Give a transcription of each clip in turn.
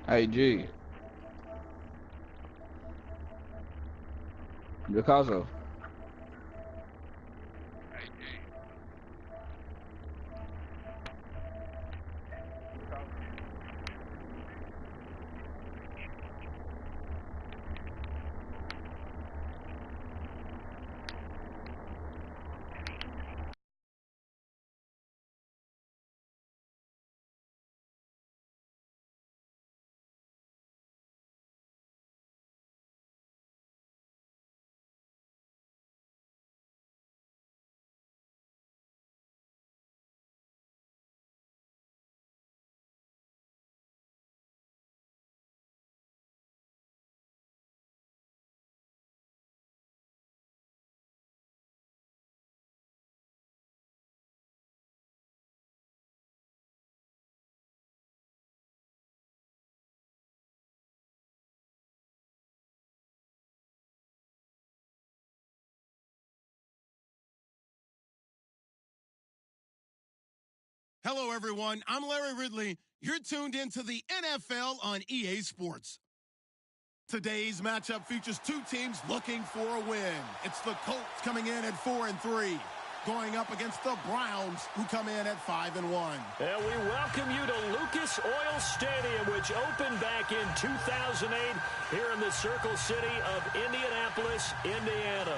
Hey, G. Because of. Hello, everyone. I'm Larry Ridley. You're tuned into the NFL on EA Sports. Today's matchup features two teams looking for a win. It's the Colts coming in at 4-3, going up against the Browns, who come in at 5-1. And we welcome you to Lucas Oil Stadium, which opened back in 2008 here in the Circle City of Indianapolis, Indiana.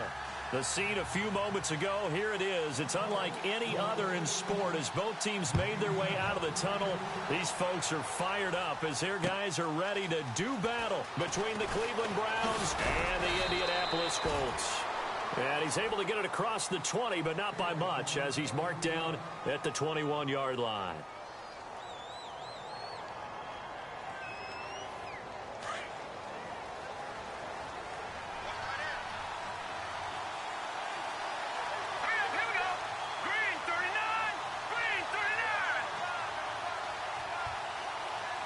The scene a few moments ago, here it is. It's unlike any other in sport as both teams made their way out of the tunnel. These folks are fired up as their guys are ready to do battle between the Cleveland Browns and the Indianapolis Colts. And he's able to get it across the 20, but not by much as he's marked down at the 21-yard line.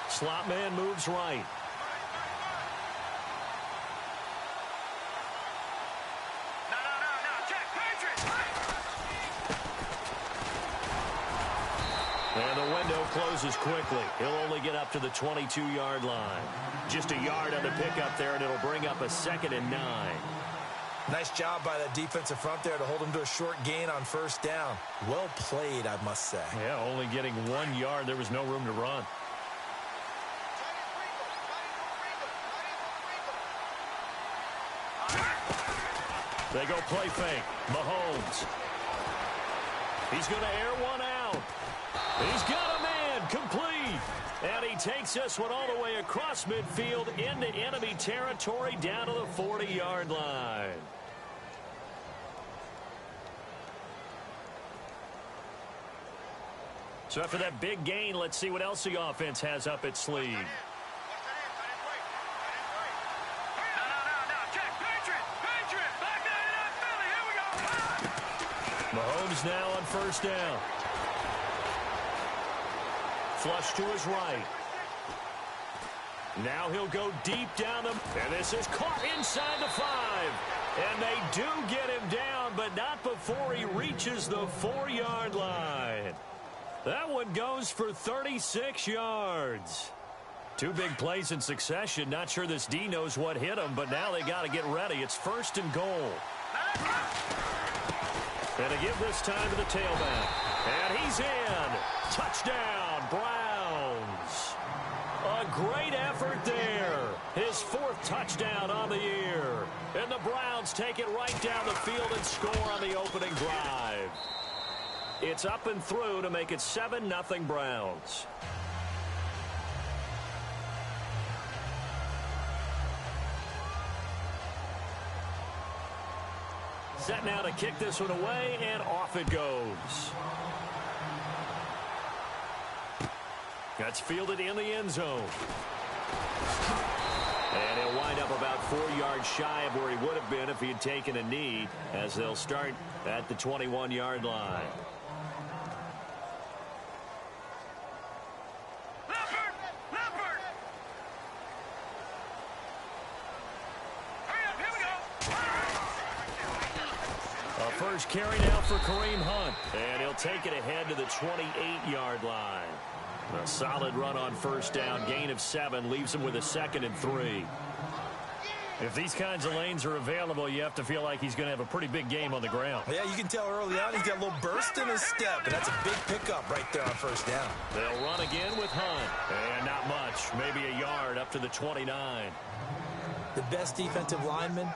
Slot man moves right. And the window closes quickly. He'll only get up to the 22-yard line. Just a yard on the pickup there, and it'll bring up a 2nd and 9. Nice job by the defensive front there to hold him to a short gain on first down. Well played, I must say. Yeah, only getting 1 yard. There was no room to run. They go play fake. Mahomes. He's going to air one out. He's got a man complete. And he takes this one all the way across midfield into enemy territory down to the 40-yard line. So after that big gain, let's see what else the offense has up its sleeve. Mahomes now on first down. Flush to his right. Now he'll go deep down the... And this is caught inside the 5. And they do get him down, but not before he reaches the 4-yard line. That one goes for 36 yards. Two big plays in succession. Not sure this D knows what hit him, but now they got to get ready. It's 1st and goal. And to give this time to the tailback. And he's in. Touchdown, Browns. A great effort there. His 4th touchdown on the year. And the Browns take it right down the field and score on the opening drive. It's up and through to make it 7-0 Browns. Set now to kick this one away, and off it goes. That's fielded in the end zone. And he'll wind up about 4 yards shy of where he would have been if he had taken a knee, as they'll start at the 21-yard line. First carry now for Kareem Hunt. And he'll take it ahead to the 28-yard line. A solid run on first down. Gain of 7 leaves him with a 2nd and 3. If these kinds of lanes are available, you have to feel like he's going to have a pretty big game on the ground. Yeah, you can tell early on he's got a little burst in his step, and that's a big pickup right there on first down. They'll run again with Hunt. And not much, maybe a yard up to the 29. The best defensive linemen,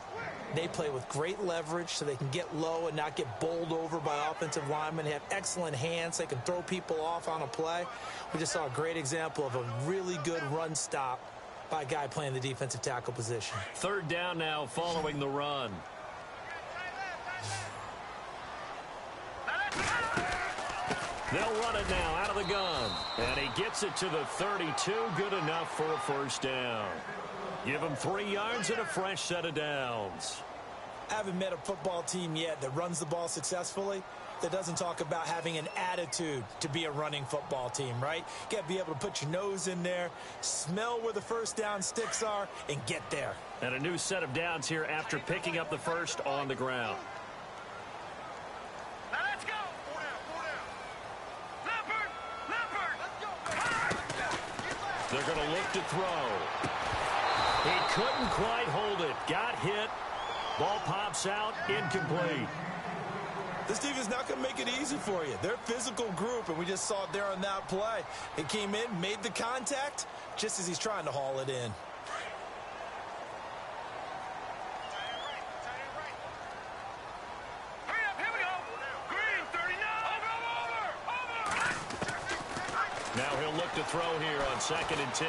they play with great leverage so they can get low and not get bowled over by offensive linemen. They have excellent hands. They can throw people off on a play. We just saw a great example of a really good run stop by a guy playing the defensive tackle position. 3rd down now following the run. They'll run it now out of the gun. And he gets it to the 32. Good enough for a first down. Give him 3 yards and a fresh set of downs. I haven't met a football team yet that runs the ball successfully that doesn't talk about having an attitude to be a running football team, right? You got to be able to put your nose in there, smell where the first down sticks are, and get there. And a new set of downs here after picking up the first on the ground. Now let's go. 4 down. Leopard. They're going to look to throw. He couldn't quite hold it. Got hit. Ball pops out. Incomplete. This defense is not going to make it easy for you. They're a physical group, and we just saw it there on that play. He came in, made the contact, just as he's trying to haul it in. Hurry up, here we go. Green, 39. Over. Now he'll look to throw here on 2nd and 10.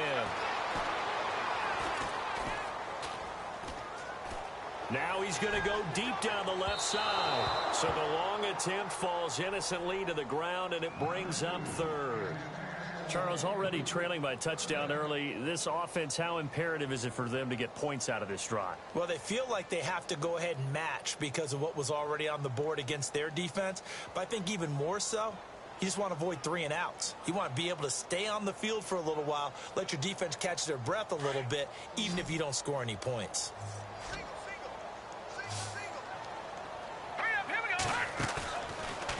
Now he's going to go deep down the left side. So the long attempt falls innocently to the ground, and it brings up 3rd. Charles, already trailing by a touchdown early. This offense, how imperative is it for them to get points out of this drive? Well, they feel like they have to go ahead and match because of what was already on the board against their defense. But I think even more so, you just want to avoid 3 and outs. You want to be able to stay on the field for a little while, let your defense catch their breath a little bit, even if you don't score any points.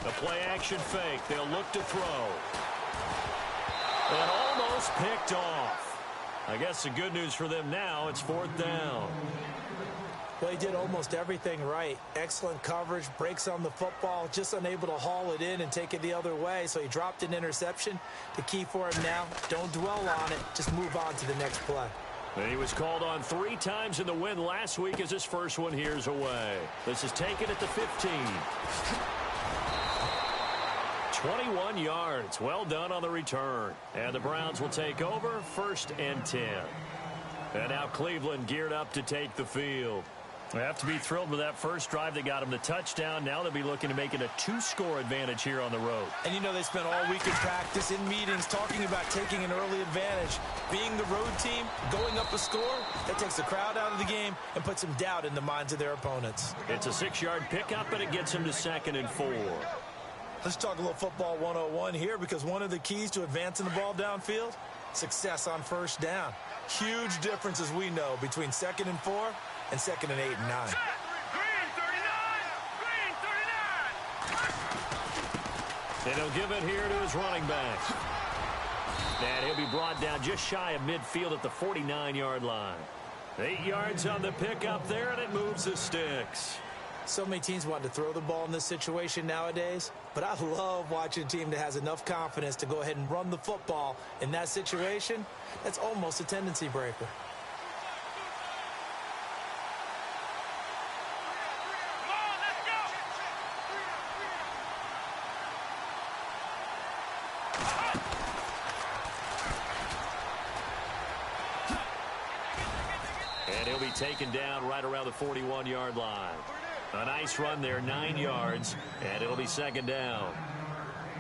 The play-action fake. They'll look to throw. And almost picked off. I guess the good news for them now, it's 4th down. Well, he did almost everything right. Excellent coverage, breaks on the football, just unable to haul it in and take it the other way. So he dropped an interception. The key for him now, don't dwell on it. Just move on to the next play. And he was called on 3 times in the win last week as his first one here's away. This is taken at the 15. 21 yards. Well done on the return. And the Browns will take over 1st and 10. And now Cleveland geared up to take the field. They have to be thrilled with that first drive that got them the touchdown. Now they'll be looking to make it a 2-score advantage here on the road. And you know they spent all week in practice, in meetings, talking about taking an early advantage. Being the road team, going up a score, that takes the crowd out of the game and puts some doubt in the minds of their opponents. It's a 6-yard pickup, and it gets them to 2nd and 4. Let's talk a little football 101 here, because one of the keys to advancing the ball downfield, success on first down. Huge difference, as we know, between 2nd and 4 and 2nd and 8 and 9. Green, 39. And he'll give it here to his running back. And he'll be brought down just shy of midfield at the 49-yard line. 8 yards on the pickup there, and it moves the sticks. So many teams want to throw the ball in this situation nowadays, but I love watching a team that has enough confidence to go ahead and run the football. In that situation, that's almost a tendency breaker. And he'll be taken down right around the 41-yard line. A nice run there, 9 yards, and it'll be 2nd down.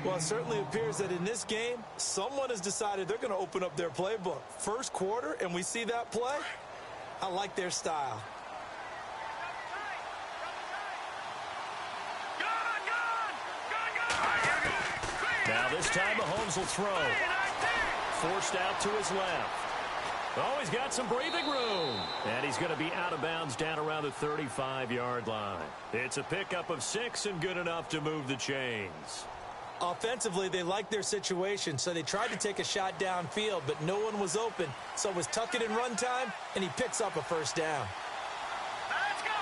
Well, it certainly appears that in this game, someone has decided they're going to open up their playbook. First quarter, and we see that play. I like their style. Now this time Mahomes will throw. Forced out to his left. Oh, he's got some breathing room. And he's going to be out of bounds down around the 35-yard line. It's a pickup of 6 and good enough to move the chains. Offensively, they liked their situation, so they tried to take a shot downfield, but no one was open. So it was tuck it in run time, and he picks up a first down. Let's go.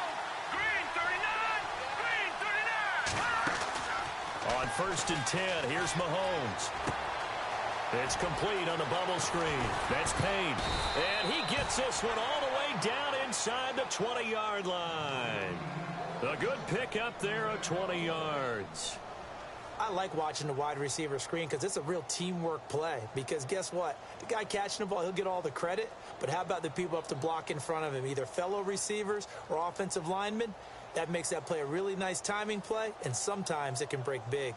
Green 39. Green 39. On 1st and 10, here's Mahomes. It's complete on the bubble screen. That's Payne. And he gets this one all the way down inside the 20-yard line. A good pick up there of 20 yards. I like watching the wide receiver screen because it's a real teamwork play. Because guess what? The guy catching the ball, he'll get all the credit. But how about the people up to block in front of him, either fellow receivers or offensive linemen? That makes that play a really nice timing play, and sometimes it can break big.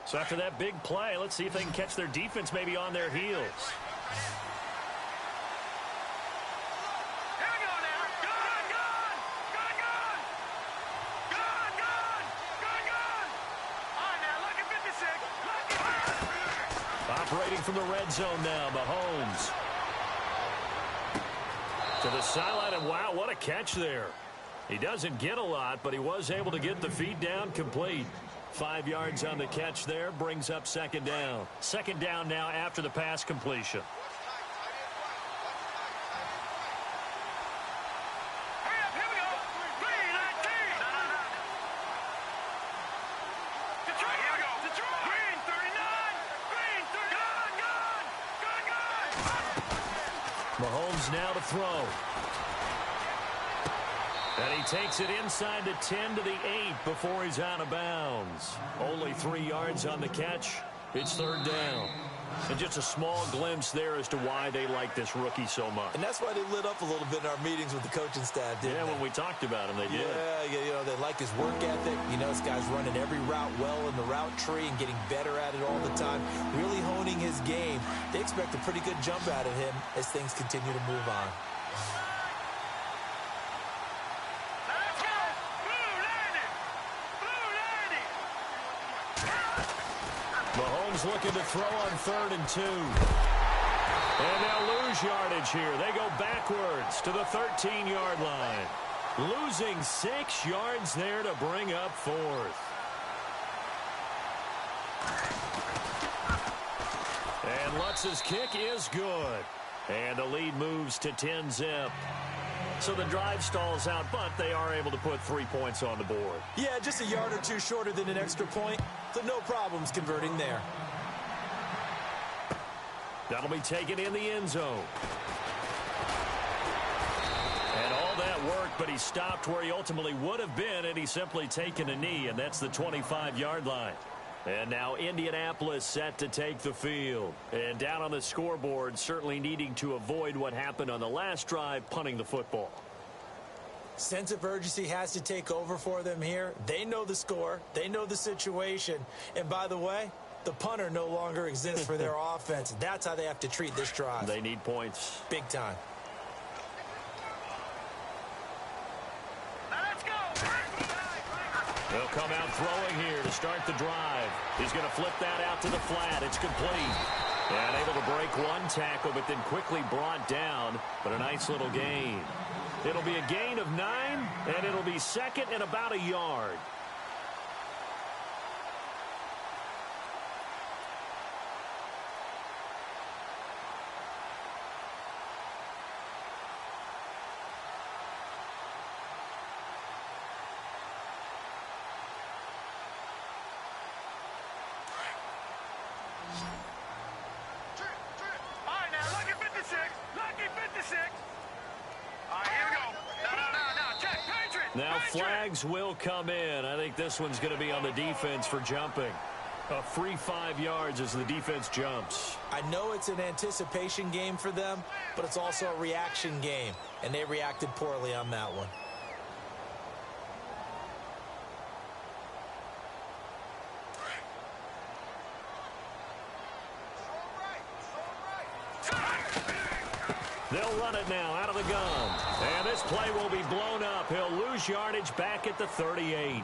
So after that big play, let's see if they can catch their defense maybe on their heels. Here we go now. Good. All right, now, look at 56. Operating from the red zone now, Mahomes. To the sideline, and wow, what a catch there. He doesn't get a lot, but he was able to get the feed down complete. 5 yards on the catch there, brings up 2nd down. 2nd down now after the pass completion. Hurry up, here we go. Green 19. Detroit, here we go. Detroit. Green 39. Green 39. Good. Mahomes now to throw. And he takes it inside the 10 to the 8 before he's out of bounds. Only 3 yards on the catch. It's 3rd down. And just a small glimpse there as to why they like this rookie so much. And that's why they lit up a little bit in our meetings with the coaching staff, didn't they? Yeah, when we talked about him, they did. Yeah, you know, they like his work ethic. You know, this guy's running every route well in the route tree and getting better at it all the time, really honing his game. They expect a pretty good jump out of him as things continue to move on. Let's go. Blue 90. Mahomes looking to throw on 3rd and 2. And they'll lose yardage here. They go backwards to the 13-yard line. Losing 6 yards there to bring up 4th. And Lutz's kick is good. And the lead moves to 10-zip. So the drive stalls out, but they are able to put 3 points on the board. Yeah, just a yard or two shorter than an extra point, so no problems converting there. That'll be taken in the end zone. And all that work, but he stopped where he ultimately would have been, and he's simply taken a knee, and that's the 25-yard line. And now Indianapolis set to take the field. And down on the scoreboard, certainly needing to avoid what happened on the last drive, punting the football. Sense of urgency has to take over for them here. They know the score. They know the situation. And by the way, the punter no longer exists for their offense. That's how they have to treat this drive. They need points. Big time. Let's go. They'll come out throwing here to start the drive. He's going to flip that out to the flat. It's complete. And able to break one tackle, but then quickly brought down. But a nice little gain. It'll be a gain of 9, and it'll be 2nd and about a yard. All right, now, lucky 56. Lucky 56. All right, here we go. No. Check. Patriot. Now Patriot. flags will come in. I think this one's going to be on the defense for jumping. A free 5 yards as the defense jumps. I know it's an anticipation game for them, but it's also a reaction game, and they reacted poorly on that one. They'll run it now out of the gun. And this play will be blown up. He'll lose yardage back at the 38.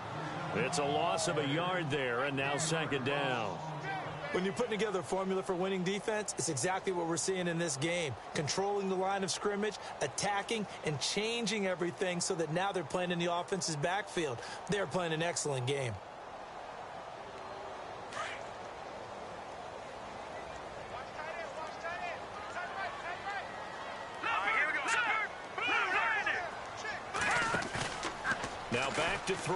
It's a loss of a yard there, and now 2nd down. When you're putting together a formula for winning defense, it's exactly what we're seeing in this game. Controlling the line of scrimmage, attacking, and changing everything so that now they're playing in the offense's backfield. They're playing an excellent game. Now back to throw.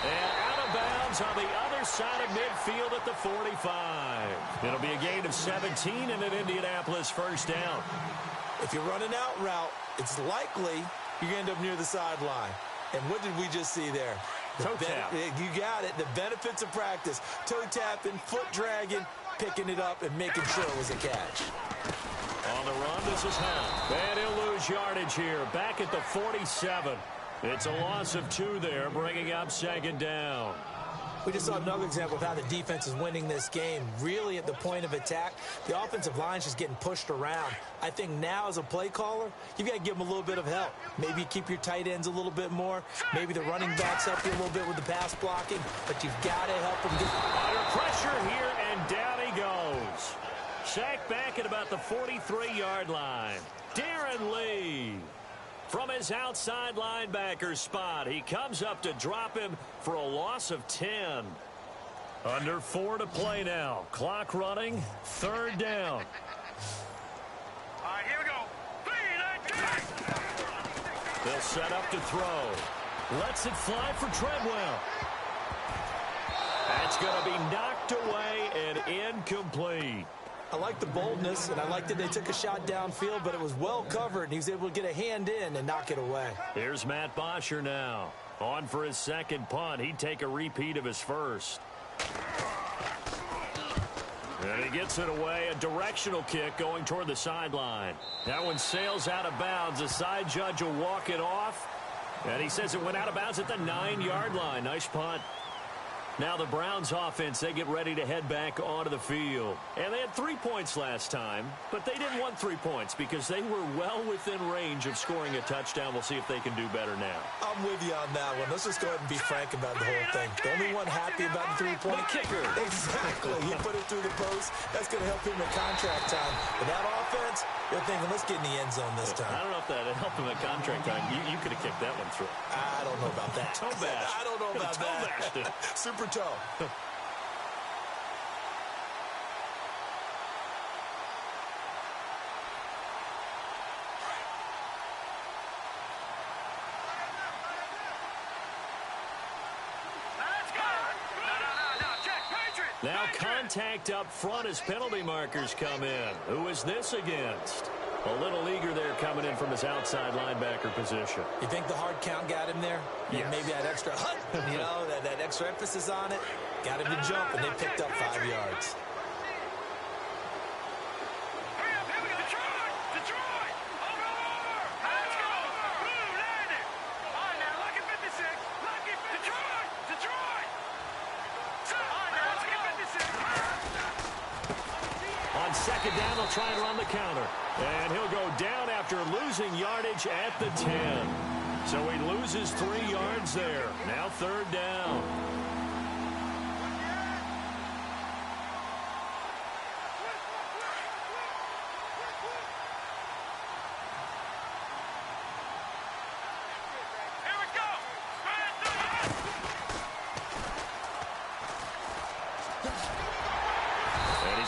And out of bounds on the other side of midfield at the 45. It'll be a gain of 17 and an Indianapolis first down. If you're running out route, it's likely you're going to end up near the sideline. And what did we just see there? Toe tap. You got it. The benefits of practice. Toe tapping, foot dragging, picking it up, and making sure it was a catch. On the run, this is Hunt. And he'll lose yardage here. Back at the 47. It's a loss of 2 there, bringing up second down. We just saw another example of how the defense is winning this game. Really at the point of attack, the offensive line's just getting pushed around. I think now as a play caller, you've got to give them a little bit of help. Maybe keep your tight ends a little bit more. Maybe the running backs help you a little bit with the pass blocking. But you've got to help them get under pressure here, and down he goes. Sacked back at about the 43-yard line. Darren Lee. From his outside linebacker spot, he comes up to drop him for a loss of 10. Under 4 to play now. Clock running. Third down. All right, here we go. They'll set up to throw. Lets it fly for Treadwell. That's going to be knocked away and incomplete. I like the boldness, and I like that they took a shot downfield, but it was well covered, and he was able to get a hand in and knock it away. Here's Matt Bosher now. On for his second punt. He'd take a repeat of his first. And he gets it away. A directional kick going toward the sideline. That one sails out of bounds. The side judge will walk it off. And he says it went out of bounds at the 9-yard line. Nice punt. Now the Browns offense, they get ready to head back onto the field. And they had 3 points last time, but they didn't want 3 points because they were well within range of scoring a touchdown. We'll see if they can do better now. I'm with you on that one. Let's just go ahead and be frank about the whole thing. The only one happy about the 3-point kicker. Exactly. He put it through the post. That's going to help him in contract time. But that offense, you're thinking, let's get in the end zone this time. I don't know if that helped him at contract time. You could have kicked that one through. I don't know about that. Toe bash. I don't know about that. Super toe. Now contact up front as penalty markers come in. Who is this against? A little eager there coming in from his outside linebacker position. You think the hard count got him there? Yes. Maybe that extra that extra emphasis on it got him to jump, and they picked up 5 yards. Second down, they'll try and run the counter. And he'll go down after losing yardage at the 10. So he loses 3 yards there. Now third down.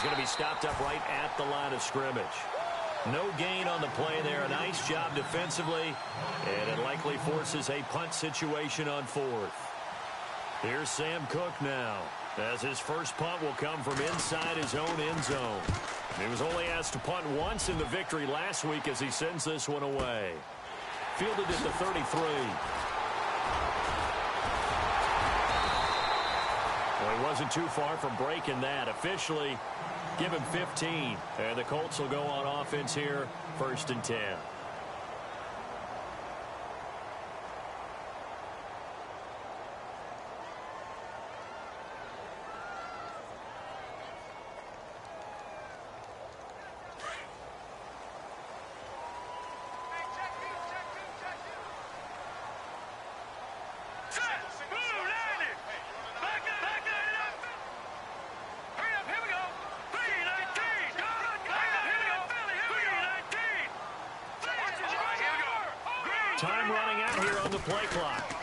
Going to be stopped up right at the line of scrimmage. No gain on the play there. A nice job defensively, and it likely forces a punt situation on 4th. Here's Sam Cook now, as his first punt will come from inside his own end zone. He was only asked to punt once in the victory last week as he sends this one away. Fielded at the 33. Well, he wasn't too far from breaking that. Officially, give him 15. And the Colts will go on offense here, 1st and 10. Time running out here on the play clock.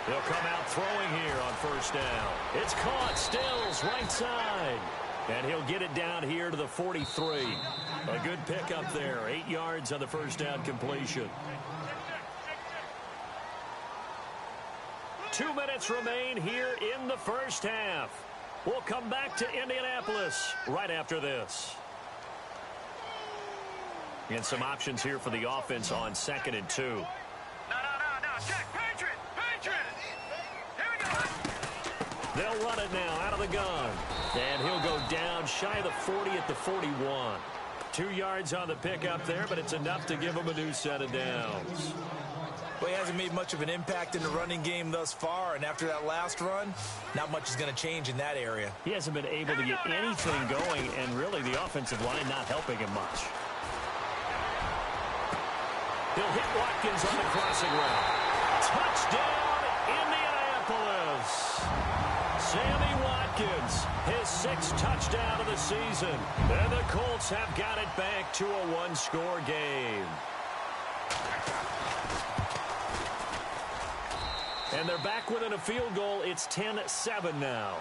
He'll come out throwing here on 1st down. It's caught. Stills right side. And he'll get it down here to the 43. A good pickup there. 8 yards on the 1st down completion. 2 minutes remain here in the first half. We'll come back to Indianapolis right after this. And some options here for the offense on 2nd and 2. No. Check. Patriot. Here we go. They'll run it now out of the gun. And he'll go down shy of the 40 at the 41. 2 yards on the pickup there, but it's enough to give him a new set of downs. Well, he hasn't made much of an impact in the running game thus far, and after that last run, not much is going to change in that area. He hasn't been able to get anything going, and really the offensive line not helping him much. He'll hit Watkins on the crossing route. Touchdown, Indianapolis. Sammy Watkins, his 6th touchdown of the season. And the Colts have got it back to a 1-score game. And they're back within a field goal. It's 10-7 now.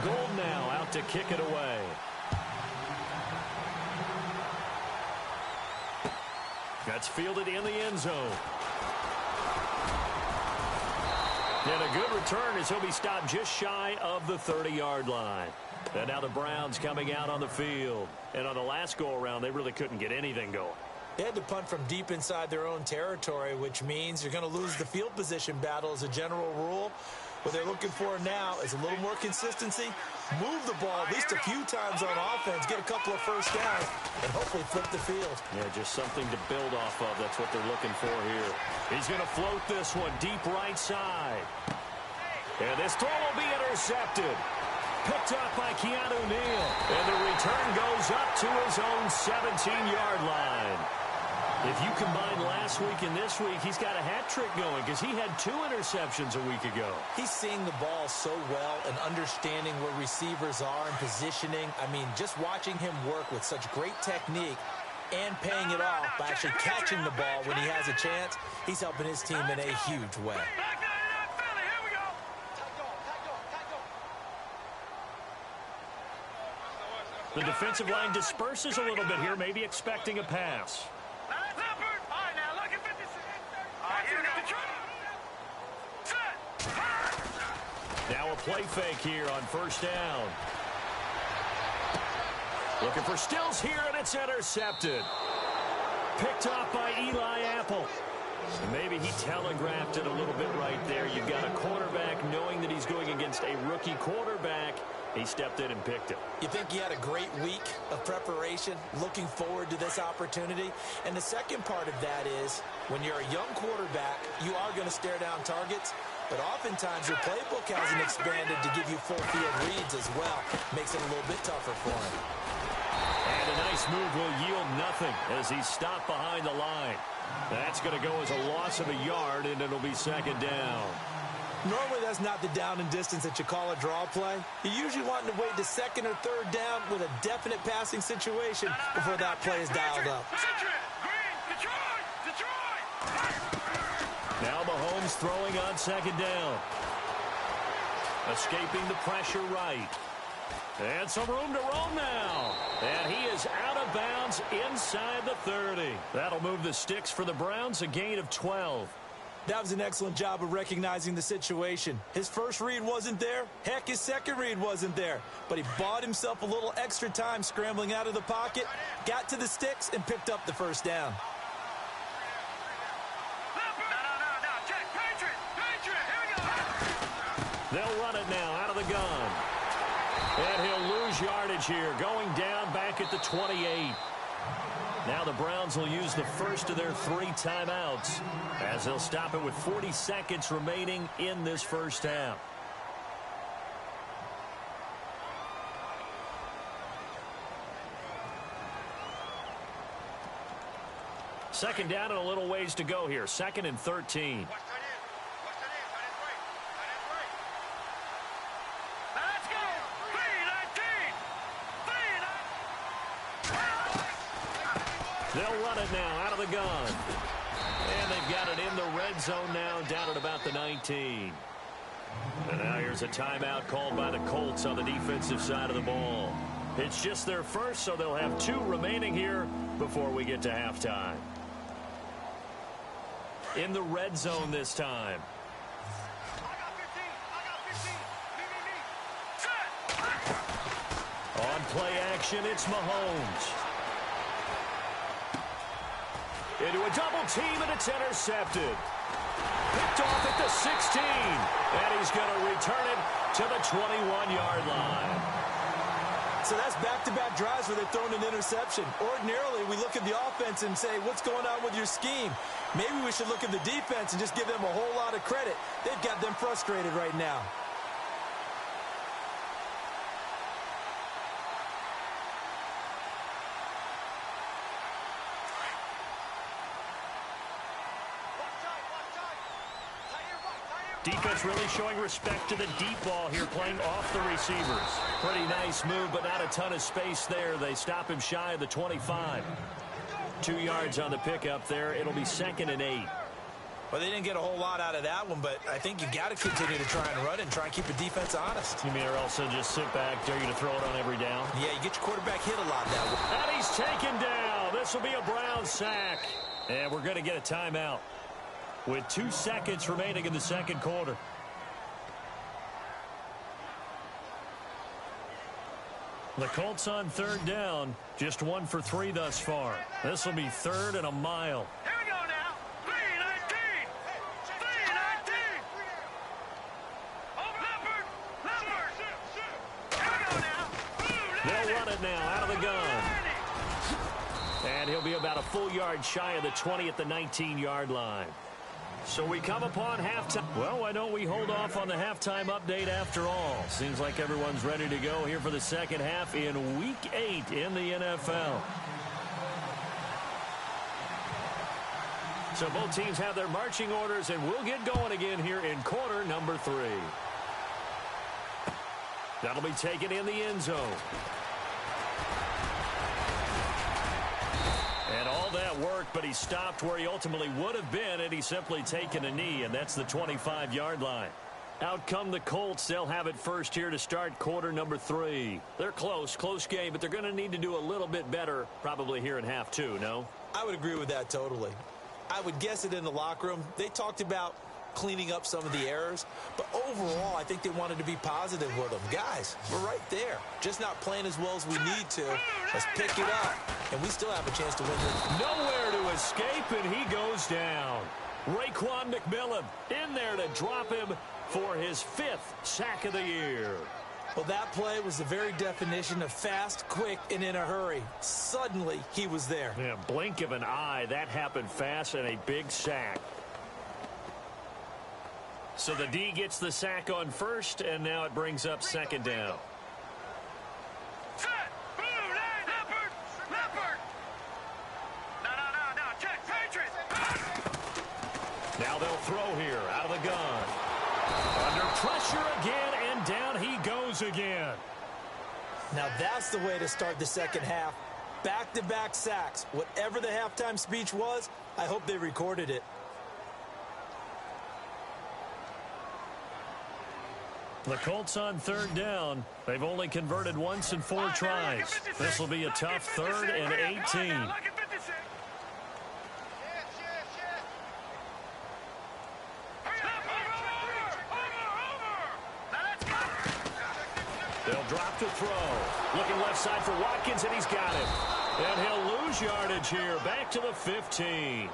Gold now out to kick it away. That's fielded in the end zone. And a good return as he'll be stopped just shy of the 30-yard line. And now the Browns coming out on the field. And on the last go-around, they really couldn't get anything going. They had to punt from deep inside their own territory, which means you're going to lose the field position battle as a general rule. What they're looking for now is a little more consistency, move the ball at least a few times on offense, get a couple of first downs, and hopefully flip the field. Yeah, just something to build off of. That's what they're looking for here. He's going to float this one deep right side. And this throw will be intercepted. Picked up by Keanu Neal. And the return goes up to his own 17-yard line. If you combine last week and this week, he's got a hat trick going because he had 2 interceptions a week ago. He's seeing the ball so well and understanding where receivers are and positioning. I mean, just watching him work with such great technique and paying it off by actually catching the ball when he has a chance, he's helping his team in a huge way. The defensive line disperses a little bit here, maybe expecting a pass. Now a play fake here on first down. Looking for Stills here, and it's intercepted. Picked off by Eli Apple. Maybe he telegraphed it a little bit right there. You've got a quarterback knowing that he's going against a rookie quarterback. He stepped in and picked it. You think he had a great week of preparation, looking forward to this opportunity? And the second part of that is, when you're a young quarterback, you are going to stare down targets, but oftentimes your playbook hasn't expanded to give you full field reads as well. Makes it a little bit tougher for him. And a nice move will yield nothing as he's stopped behind the line. That's going to go as a loss of a yard, and it'll be second down. Normally, that's not the down and distance that you call a draw play. You usually want to wait to second or third down with a definite passing situation before that play is dialed up. Now Mahomes throwing on second down. Escaping the pressure right. And some room to roam now. And he is out of bounds inside the 30. That'll move the sticks for the Browns, a gain of 12. That was an excellent job of recognizing the situation. His first read wasn't there. Heck, his second read wasn't there. But he bought himself a little extra time scrambling out of the pocket, got to the sticks, and picked up the first down. They'll run it now out of the gun. And he'll lose yardage here, going down back at the 28. Now the Browns will use the first of their 3 timeouts as they'll stop it with 40 seconds remaining in this first half. Second down and a little ways to go here. 2nd and 13. They'll run it now out of the gun. And they've got it in the red zone now, down at about the 19. And now here's a timeout called by the Colts on the defensive side of the ball. It's just their first, so they'll have 2 remaining here before we get to halftime. In the red zone this time. On play action, it's Mahomes. Into a double team, and it's intercepted. Picked off at the 16. And he's going to return it to the 21-yard line. So that's back-to-back drives where they've thrown an interception. Ordinarily, we look at the offense and say, what's going on with your scheme? Maybe we should look at the defense and just give them a whole lot of credit. They've got them frustrated right now. Defense really showing respect to the deep ball here, playing off the receivers. Pretty nice move, but not a ton of space there. They stop him shy of the 25. 2 yards on the pickup there. It'll be 2nd and 8. Well, they didn't get a whole lot out of that one, but I think you got to continue to try and run it and try and keep the defense honest. You mean or also just sit back, dare you to throw it on every down? Yeah, you get your quarterback hit a lot that way. And he's taken down. This will be a Brown sack. And we're going to get a timeout with 2 seconds remaining in the second quarter. The Colts on 3rd down, just 1 for 3 thus far. This will be 3rd and a mile. Here we go now. 3-19. 3-19. Over Leopard. Here we go now. They'll run it now out of the gun. And he'll be about a full yard shy of the 20 at the 19-yard line. So we come upon halftime. Well, why don't we hold off on the halftime update after all? Seems like everyone's ready to go here for the second half in Week 8 in the NFL. So both teams have their marching orders, and we'll get going again here in quarter number 3. That'll be taken in the end zone. And all that worked, but he stopped where he ultimately would have been had he simply taken a knee, and that's the 25-yard line. Out come the Colts. They'll have it first here to start quarter number 3. They're close game, but they're going to need to do a little bit better probably here in half 2, no? I would agree with that totally. I would guess it in the locker room. They talked about cleaning up some of the errors, but overall, I think they wanted to be positive with them. Guys, we're right there. Just not playing as well as we need to. Let's pick it up, and we still have a chance to win this. Nowhere to escape, and he goes down. Raekwon McMillan in there to drop him for his 5th sack of the year. Well, that play was the very definition of fast, quick, and in a hurry. Suddenly, he was there. Yeah, blink of an eye. That happened fast and a big sack. So the D gets the sack on first, and now it brings up 2nd down. Set. Blue line. Leopard. No. Check. Patriots. Now they'll throw here out of the gun. Under pressure again, and down he goes again. Now that's the way to start the second half. Back-to-back sacks. Whatever the halftime speech was, I hope they recorded it. The Colts on 3rd down. They've only converted once in 4 tries. This will be a tough 3rd and 18. They'll drop to throw. Looking left side for Watkins, and he's got it. And he'll lose yardage here. Back to the 15.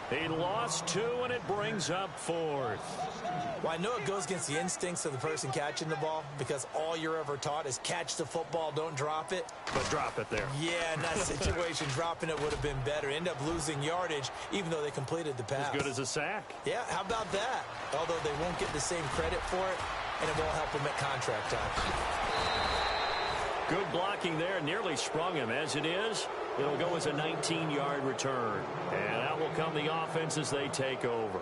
He lost 2, and it brings up 4th. Well, I know it goes against the instincts of the person catching the ball because all you're ever taught is catch the football, don't drop it. But drop it there. Yeah, in that situation, dropping it would have been better. End up losing yardage, even though they completed the pass. As good as a sack. Yeah, how about that? Although they won't get the same credit for it, and it won't help them at contract time. Good blocking there. Nearly sprung him. As it is, it'll go as a 19-yard return. And out will come the offense as they take over.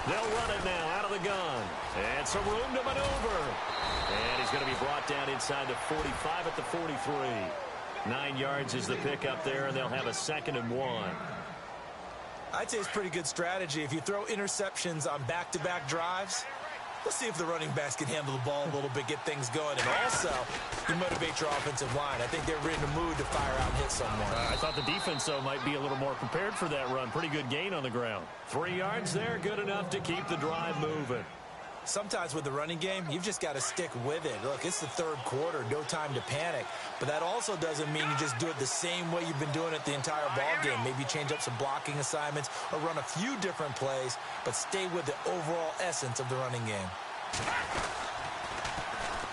They'll run it now out of the gun. And some room to maneuver. And he's going to be brought down inside the 45 at the 43. 9 yards is the pickup there, and they'll have a 2nd and 1. I'd say it's pretty good strategy. If you throw interceptions on back-to-back drives, let's see if the running backs can handle the ball a little bit, get things going. And also, you motivate your offensive line. I think they're in the mood to fire out and hit someone. I thought the defense, though, might be a little more prepared for that run. Pretty good gain on the ground. 3 yards there, good enough to keep the drive moving. Sometimes with the running game, you've just got to stick with it. Look, it's the third quarter, no time to panic. But that also doesn't mean you just do it the same way you've been doing it the entire ball game. Maybe change up some blocking assignments or run a few different plays, but stay with the overall essence of the running game.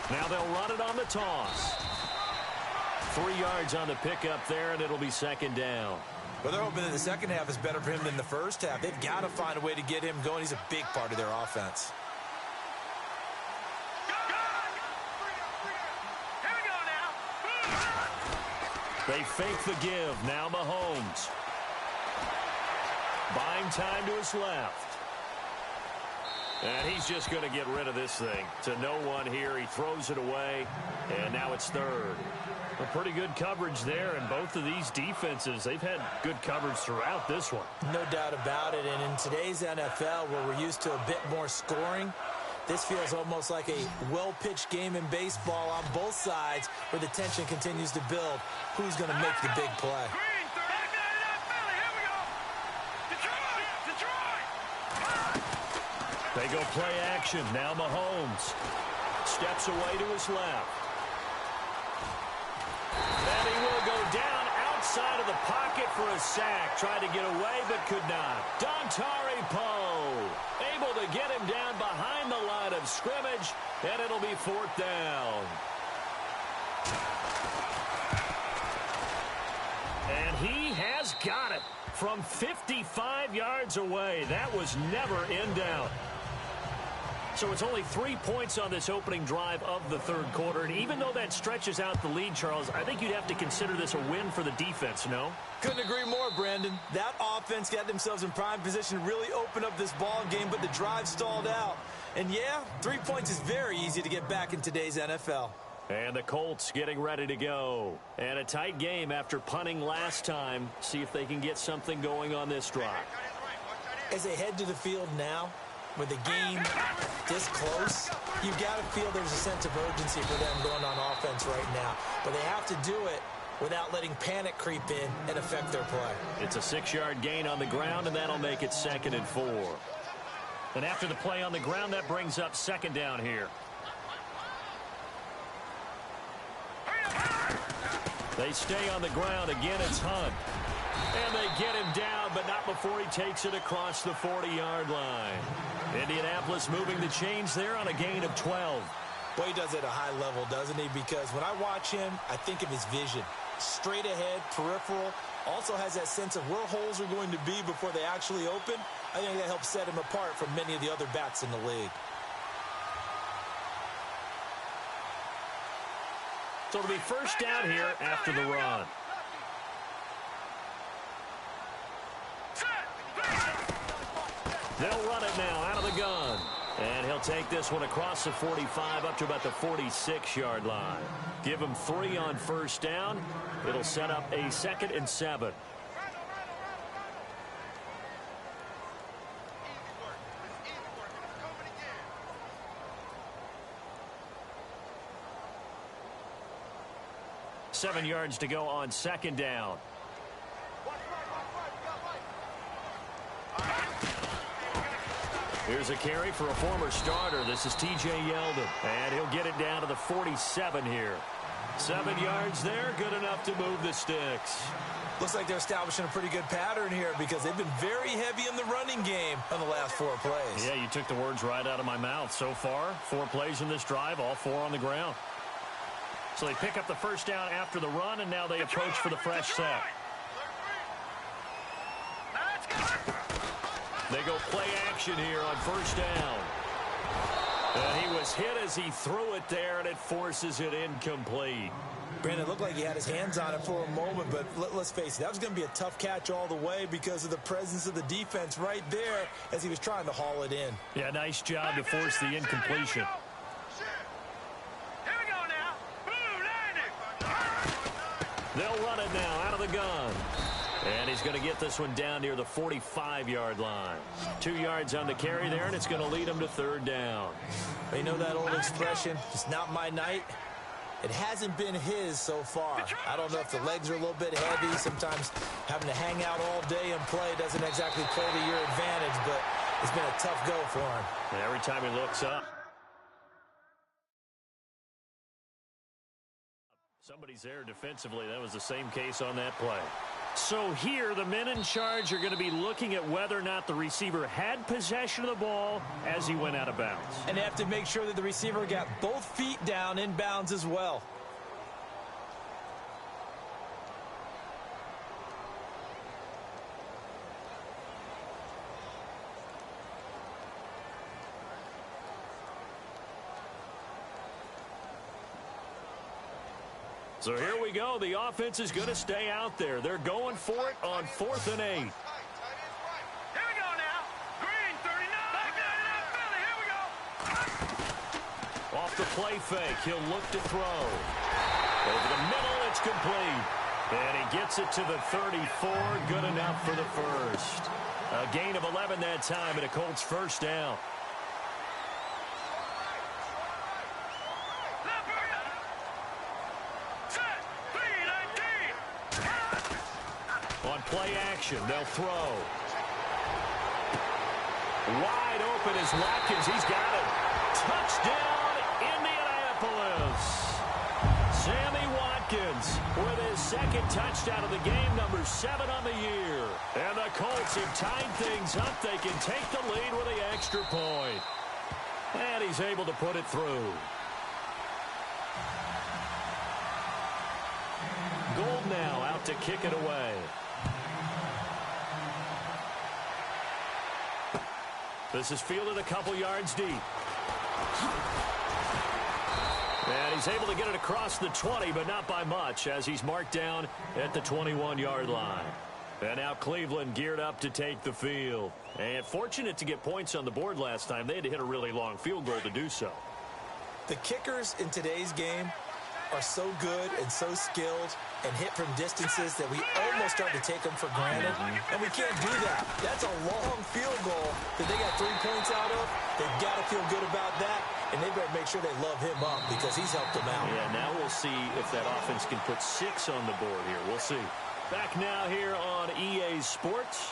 Now they'll run it on the toss. 3 yards on the pickup there, and it'll be second down. Well, they're hoping that the second half is better for him than the first half. They've got to find a way to get him going. He's a big part of their offense. They fake the give. Now Mahomes. Buying time to his left. And he's just going to get rid of this thing. To no one here. He throws it away. And now it's third. A pretty good coverage there. And both of these defenses, they've had good coverage throughout this one. No doubt about it. And in today's NFL, where we're used to a bit more scoring, this feels almost like a well-pitched game in baseball on both sides where the tension continues to build. Who's going to make the big play? They go play action. Now Mahomes steps away to his left. And he will go down outside of the pocket for a sack. Tried to get away but could not. Dontari Poe able to get him down behind the line of scrimmage, and it'll be fourth down. And he has got it from 55 yards away. That was never in doubt. So it's only 3 points on this opening drive of the third quarter. And even though that stretches out the lead, Charles, I think you'd have to consider this a win for the defense, no? Couldn't agree more, Brandon. That offense got themselves in prime position to really open up this ball game, but the drive stalled out. And yeah, 3 points is very easy to get back in today's NFL. And the Colts getting ready to go. And a tight game after punting last time. See if they can get something going on this drive. As they head to the field now, with the game this close, you've got to feel there's a sense of urgency for them going on offense right now. But they have to do it without letting panic creep in and affect their play. It's a 6-yard gain on the ground, and that'll make it 2nd and 4. And after the play on the ground, that brings up second down here. They stay on the ground. Again, it's Hunt. And they get him down, but not before he takes it across the 40-yard line. Indianapolis moving the chains there on a gain of 12. Boy, he does it at a high level, doesn't he? Because when I watch him, I think of his vision. Straight ahead, peripheral. Also has that sense of where holes are going to be before they actually open. I think that helps set him apart from many of the other bats in the league. So it'll be first down here after the run. They'll run it now out of the gun. And he'll take this one across the 45 up to about the 46-yard line. Give him 3 on first down. It'll set up a 2nd and 7. Seven yards to go on second down. Here's a carry for a former starter. This is T.J. Yeldon. And he'll get it down to the 47 here. 7 yards there, good enough to move the sticks. Looks like they're establishing a pretty good pattern here because they've been very heavy in the running game on the last 4 plays. Yeah, you took the words right out of my mouth. So far, 4 plays in this drive, all 4 on the ground. So they pick up the first down after the run, and now they approach for the fresh set. They go play action here on first down. And he was hit as he threw it there, and it forces it incomplete. Brandon, it looked like he had his hands on it for a moment, but let's face it, that was going to be a tough catch all the way because of the presence of the defense right there as he was trying to haul it in. Yeah, nice job to force the incompletion. They'll run it now out of the gun. And he's going to get this one down near the 45-yard line. 2 yards on the carry there, and it's going to lead him to third down. You know that old expression, it's not my night? It hasn't been his so far. I don't know if the legs are a little bit heavy. Sometimes having to hang out all day and play doesn't exactly play to your advantage, but it's been a tough go for him. And every time he looks up, somebody's there defensively. That was the same case on that play. So here, the men in charge are going to be looking at whether or not the receiver had possession of the ball as he went out of bounds. And they have to make sure that the receiver got both feet down in bounds as well. So here we go. The offense is going to stay out there. They're going for it on 4th and 8. Here we go now. Green, 39. Back there, Philly. Here we go. Off the play fake, he'll look to throw. Over the middle, it's complete. And he gets it to the 34. Good enough for the first. A gain of 11 that time, and a Colts first down. On play action, they'll throw. Wide open is Watkins. He's got it. Touchdown, Indianapolis. Sammy Watkins with his second touchdown of the game, number 7 on the year. And the Colts have tied things up. They can take the lead with the extra point. And he's able to put it through. Gold now out to kick it away. This is fielded a couple yards deep. And he's able to get it across the 20, but not by much, as he's marked down at the 21-yard line. And now Cleveland geared up to take the field. And fortunate to get points on the board last time. They had to hit a really long field goal to do so. The kickers in today's game are so good and so skilled and hit from distances that we almost start to take them for granted. And we can't do that. That's a long field goal that they got 3 points out of. They've got to feel good about that, and they better make sure they love him up because he's helped them out. Yeah, now we'll see if that offense can put 6 on the board here. We'll see. Back now here on EA Sports.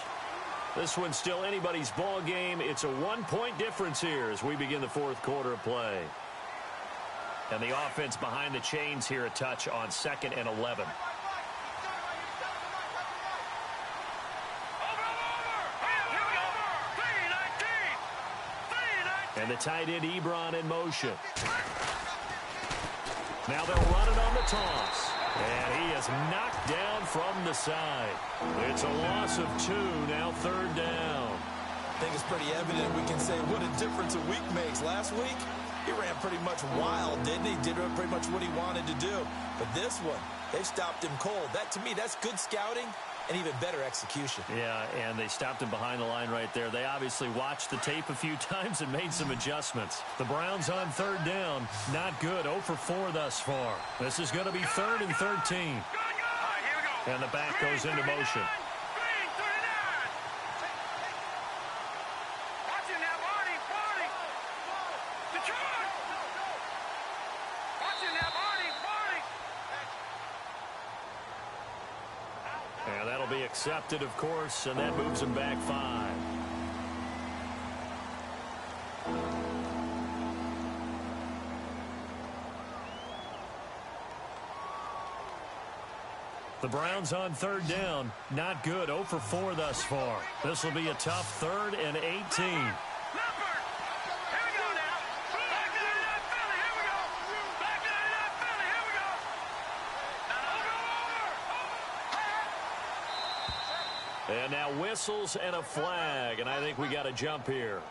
This one's still anybody's ball game. It's a 1-point difference here as we begin the 4th quarter of play. And the offense behind the chains here, a touch on 2nd and 11. And the tight end Ebron in motion. Now they'll run it on the toss. And he is knocked down from the side. It's a loss of 2, now 3rd down. I think it's pretty evident we can say what a difference a week makes. Last week, he ran pretty much wild, didn't he? Did pretty much what he wanted to do. But this one, they stopped him cold. That, to me, that's good scouting and even better execution. Yeah, and they stopped him behind the line right there. They obviously watched the tape a few times and made some adjustments. The Browns on 3rd down, not good. 0 for 4 thus far. This is going to be 3rd and 13. And the back goes into motion. And that'll be accepted, of course, and that moves him back 5. The Browns on 3rd down, not good. 0 for 4 thus far. This will be a tough 3rd and 18. And now whistles and a flag, and I think we got a jump here.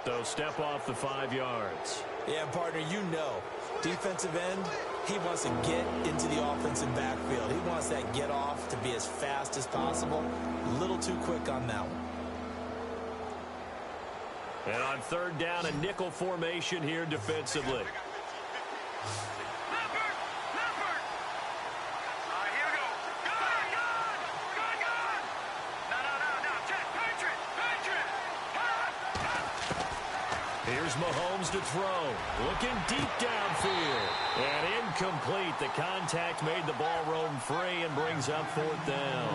So step off the 5 yards. Yeah, partner, you know, defensive end, he wants to get into the offensive backfield. He wants that get off to be as fast as possible. A little too quick on that one. And on 3rd down, a nickel formation here defensively. Here's Mahomes to throw. Looking deep downfield. And incomplete. The contact made the ball roam free and brings up fourth down.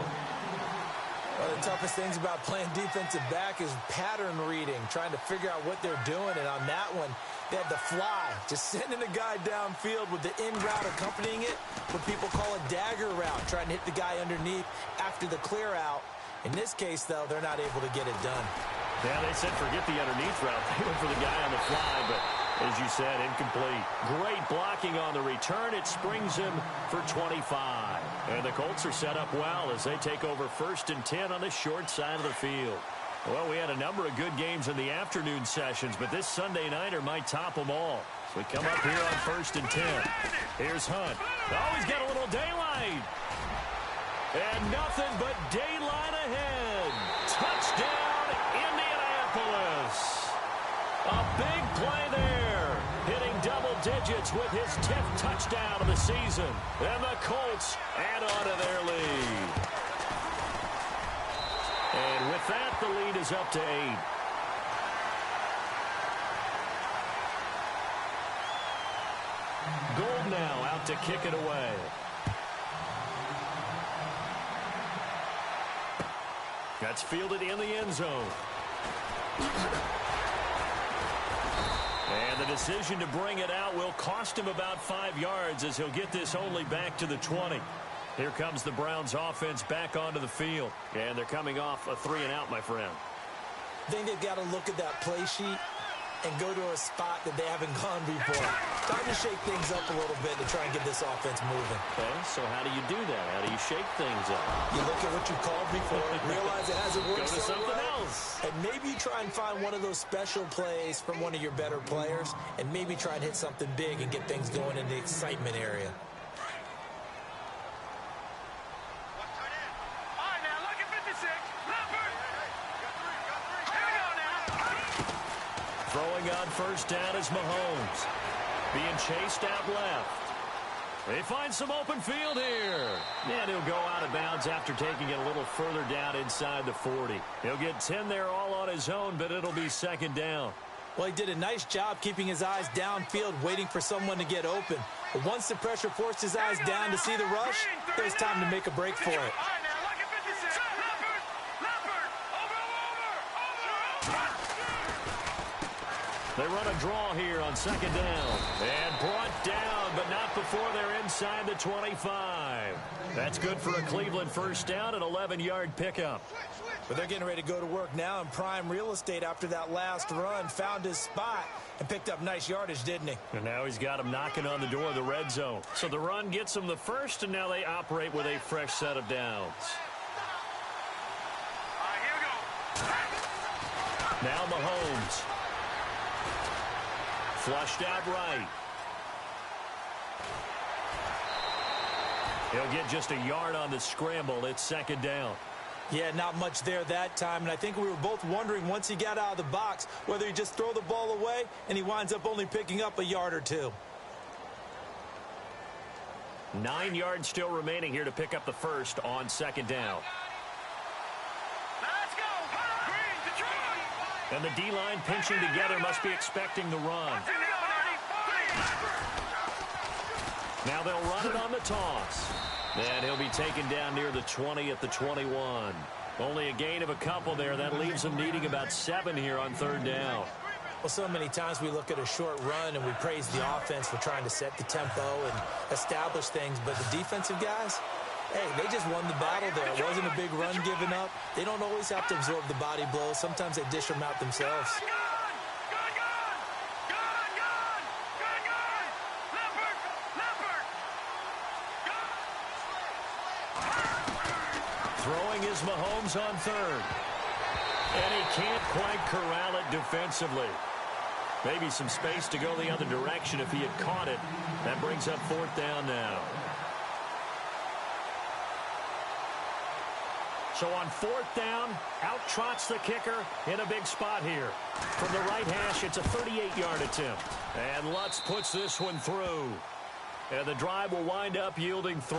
One of the toughest things about playing defensive back is pattern reading, trying to figure out what they're doing. And on that one, they had the fly, just sending a guy downfield with the in route accompanying it, what people call a dagger route, trying to hit the guy underneath after the clear out. In this case, though, they're not able to get it done. Yeah, they said forget the underneath route. They went for the guy on the fly, but as you said, incomplete. Great blocking on the return. It springs him for 25. And the Colts are set up well as they take over 1st and 10 on the short side of the field. Well, we had a number of good games in the afternoon sessions, but this Sunday nighter might top them all. So we come up here on 1st and 10. Here's Hunt. Oh, he's got a little daylight. And nothing but daylight ahead. Touchdown, Indianapolis. A big play there. Hitting double digits with his 10th touchdown of the season. And the Colts add on to their lead. And with that, the lead is up to 8. Gold now out to kick it away. That's fielded in the end zone. And the decision to bring it out will cost him about 5 yards as he'll get this only back to the 20. Here comes the Browns offense back onto the field. And they're coming off a 3-and-out, my friend. I think they've got to look at that play sheet and go to a spot that they haven't gone before. Time to shake things up a little bit to try and get this offense moving. Okay, so how do you do that? How do you shake things up? You look at what you called before, realize it hasn't worked. Go to so something well, else. and maybe you try and find one of those special plays from one of your better players, and maybe try and hit something big and get things going in the excitement area. All right, now look at 56. Leopard. Here we go now. Throwing on 1st down is Mahomes. Being chased out left. They find some open field here. And he'll go out of bounds after taking it a little further down inside the 40. He'll get 10 there all on his own, but it'll be 2nd down. Well, he did a nice job keeping his eyes downfield, waiting for someone to get open. But once the pressure forced his eyes down to see the rush, it was time to make a break for it. All right, now look at 56. Leopard. Leopard. Over. They run a draw here on 2nd down. And brought down, but not before they're inside the 25. That's good for a Cleveland 1st down, an 11-yard pickup. But they're getting ready to go to work now in prime real estate after that last run. Found his spot and picked up nice yardage, didn't he? And now he's got him knocking on the door of the red zone. So the run gets him the first, and now they operate with a fresh set of downs. All right, here we go. Now Mahomes. Flushed out right. He'll get just a yard on the scramble. It's 2nd down. Yeah, not much there that time, and I think we were both wondering once he got out of the box whether he just throw the ball away, and he winds up only picking up a yard or 2. 9 yards still remaining here to pick up the first on 2nd down. Let's go. Green, Detroit. And the D-line pinching together must be expecting the run. Here we go now. 40. Now they'll run it on the toss. And he'll be taken down near the 20 at the 21. Only a gain of a couple there. That leaves them needing about 7 here on 3rd down. Well, so many times we look at a short run and we praise the offense for trying to set the tempo and establish things. But the defensive guys, hey, they just won the battle there. It wasn't a big run given up. They don't always have to absorb the body blows. Sometimes they dish them out themselves. Throwing is Mahomes on 3rd. And he can't quite corral it defensively. Maybe some space to go the other direction if he had caught it. That brings up 4th down now. So on 4th down, out trots the kicker in a big spot here. From the right hash, it's a 38-yard attempt. And Lutz puts this one through. And the drive will wind up yielding 3.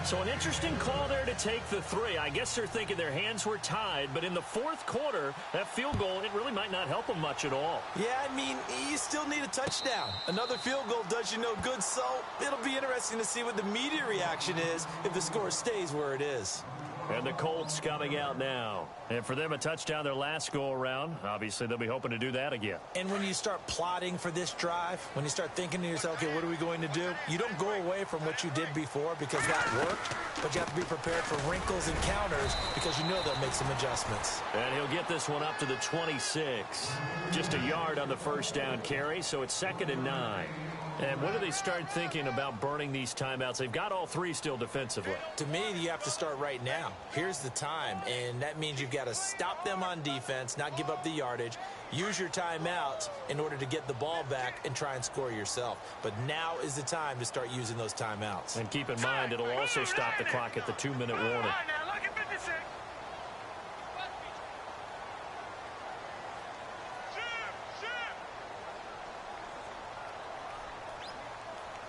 So an interesting call there to take the three. I guess they're thinking their hands were tied, but in the fourth quarter, that field goal, it really might not help them much at all. Yeah, I mean, you still need a touchdown. Another field goal does you no good, so it'll be interesting to see what the media reaction is if the score stays where it is. And the Colts coming out now. And for them, a touchdown their last go-around. Obviously, they'll be hoping to do that again. And when you start plotting for this drive, when you start thinking to yourself, okay, what are we going to do? You don't go away from what you did before because that worked, but you have to be prepared for wrinkles and counters because you know they'll make some adjustments. And he'll get this one up to the 26. Just a yard on the first down carry, so it's 2nd and 9. And when do they start thinking about burning these timeouts? They've got all three still defensively. To me, you have to start right now. Here's the time, and that means you've got to stop them on defense, not give up the yardage, use your timeouts in order to get the ball back and try and score yourself. But now is the time to start using those timeouts. And keep in mind, it'll also stop the clock at the 2-minute warning.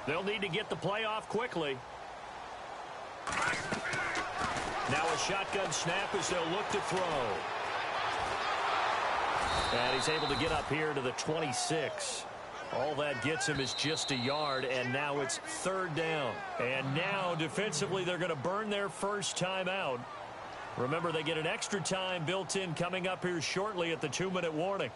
They'll need to get the play off quickly. Now a shotgun snap as they'll look to throw. And he's able to get up here to the 26. All that gets him is just a yard, and now it's 3rd down. And now, defensively, they're going to burn their first time out. Remember, they get an extra time built in coming up here shortly at the 2-minute warning.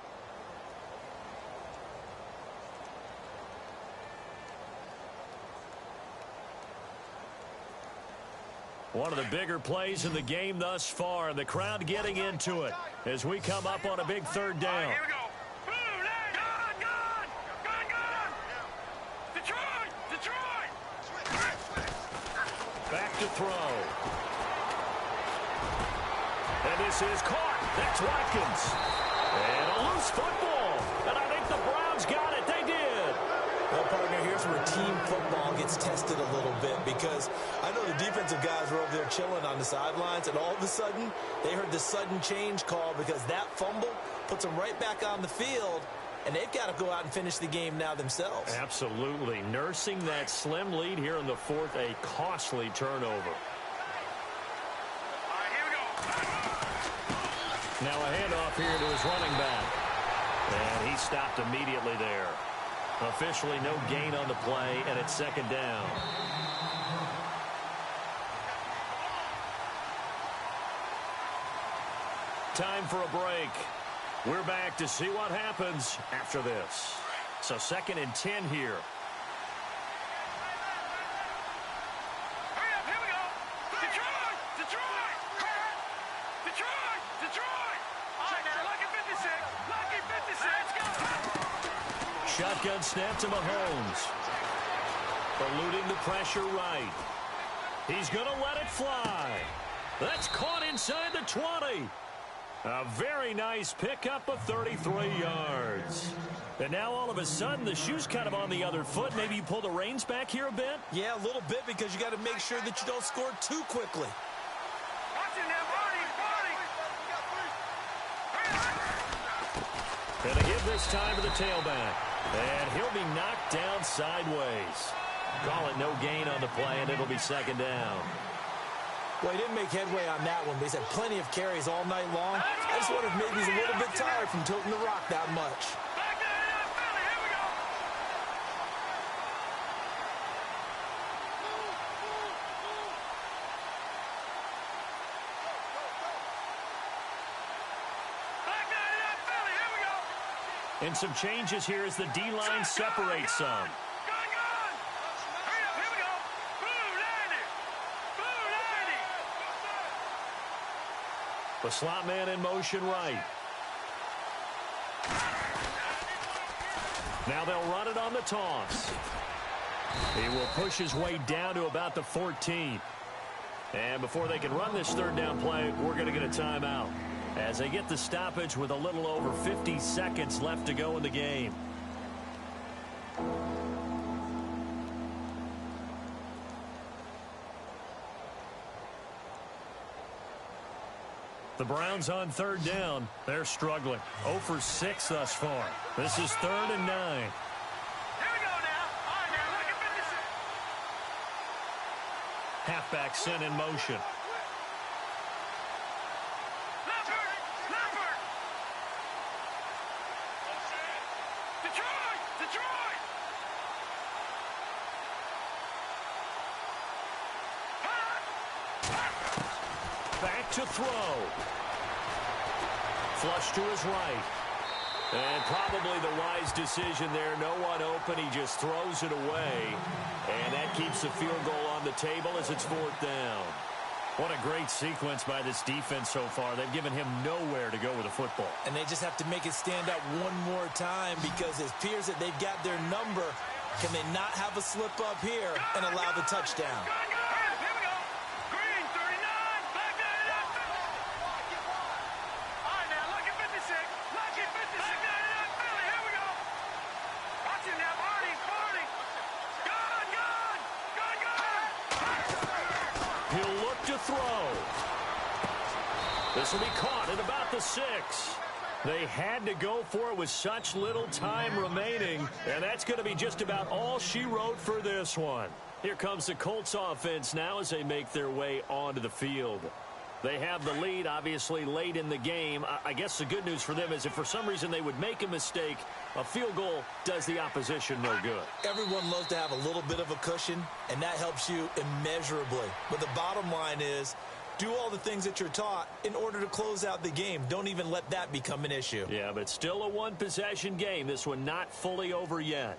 One of the bigger plays in the game thus far, and the crowd getting into it as we come up on a big 3rd down. Here we go. Gun. Detroit. Back to throw. And this is caught. That's Watkins. And a loose football. And I think the Browns got it. They did. Well, partner, here's where team football gets tested a little bit because I know the defensive guys were over there chilling on the sidelines, and all of a sudden, they heard the sudden change call because that fumble puts them right back on the field, and they've got to go out and finish the game now themselves. Absolutely. Nursing that slim lead here in the 4th, a costly turnover. All right, here we go. Now a handoff here to his running back. And he stopped immediately there. Officially no gain on the play, and it's 2nd down. Time for a break. We're back to see what happens after this. So 2nd and 10 here. Hurry up, here we go. Detroit. All right, now, lucky 56. Let's go. Shotgun snap to Mahomes. Eluding the pressure right. He's going to let it fly. That's caught inside the 20. A very nice pickup of 33 yards. And now all of a sudden the shoe's kind of on the other foot. Maybe you pull the reins back here a bit? Yeah, a little bit because you got to make sure that you don't score too quickly. Watch it now, Barney. And to give this time to the tailback. And he'll be knocked down sideways. Call it no gain on the play, and it'll be 2nd down. Well, he didn't make headway on that one, but he's had plenty of carries all night long. I just wonder if maybe he's a little bit tired from toting the rock that much. Back there, Philly. Here we go. Back there, Philly. Here we go. And some changes here as the D-line separates some. Gun. Hurry up, here we go. Blue 90. The slot man in motion right. Now they'll run it on the toss. He will push his way down to about the 14. And before they can run this 3rd down play, we're going to get a timeout as they get the stoppage with a little over 50 seconds left to go in the game. The Browns on 3rd down. They're struggling. 0 for 6 thus far. This is 3rd and 9. Here we go now. All right, now, look at 56. Halfback sent in motion. Detroit! Back to throw. Flush to his right. And probably the wise decision there. No one open. He just throws it away. And that keeps the field goal on the table as it's 4th down. What a great sequence by this defense so far. They've given him nowhere to go with the football. And they just have to make it stand up one more time because it appears that they've got their number. Can they not have a slip up here and allow the touchdown? Here we go. Green, 39. Back down in that Philly. All right, now, lucky 56. Lucky 56. Back down in that Philly. Here we go. Watch it now, Barney. Gun. He'll look to throw. This will be caught at about the 6. They had to go for it with such little time remaining, and that's going to be just about all she wrote for this one. Here comes the Colts offense now as they make their way onto the field. They have the lead, obviously, late in the game. I guess the good news for them is if for some reason they would make a mistake, a field goal does the opposition no good. Everyone loves to have a little bit of a cushion, and that helps you immeasurably. But the bottom line is, do all the things that you're taught in order to close out the game. Don't even let that become an issue. Yeah, but still a one-possession game. This one not fully over yet.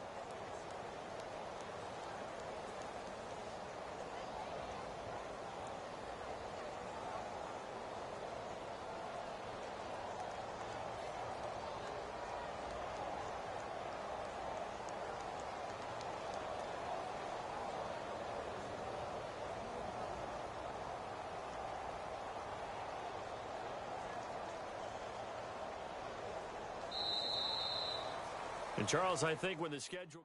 And, Charles, I think when the schedule...